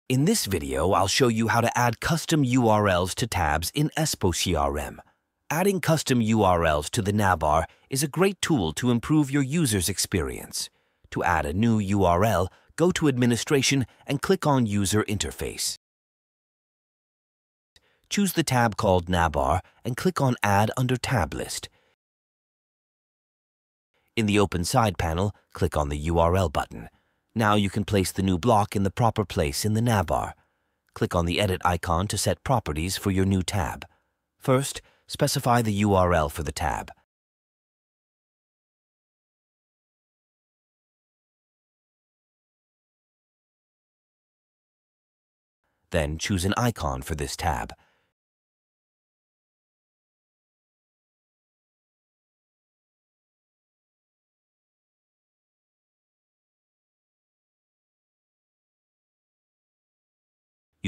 In this video, I'll show you how to add custom URLs to tabs in EspoCRM. Adding custom URLs to the navbar is a great tool to improve your user's experience. To add a new URL, go to Administration and click on User Interface. Choose the tab called Navbar and click on Add under Tab List. In the Open Side panel, click on the URL button. Now you can place the new block in the proper place in the navbar. Click on the Edit icon to set properties for your new tab. First, specify the URL for the tab. Then choose an icon for this tab.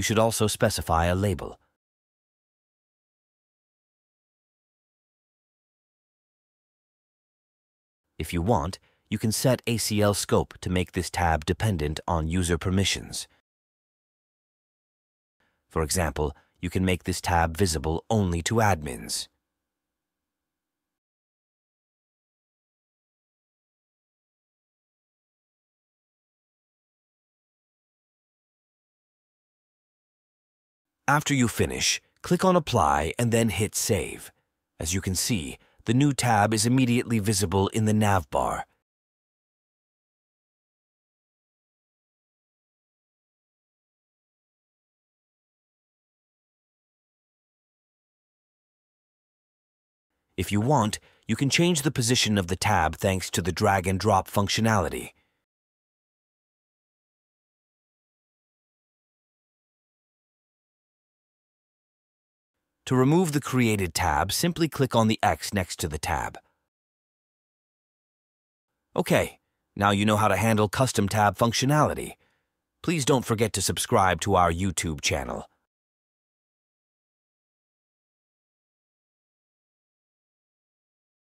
You should also specify a label. If you want, you can set ACL scope to make this tab dependent on user permissions. For example, you can make this tab visible only to admins. After you finish, click on Apply and then hit Save. As you can see, the new tab is immediately visible in the navbar. If you want, you can change the position of the tab thanks to the drag and drop functionality. To remove the created tab, simply click on the X next to the tab. Okay, now you know how to handle custom tab functionality. Please don't forget to subscribe to our YouTube channel.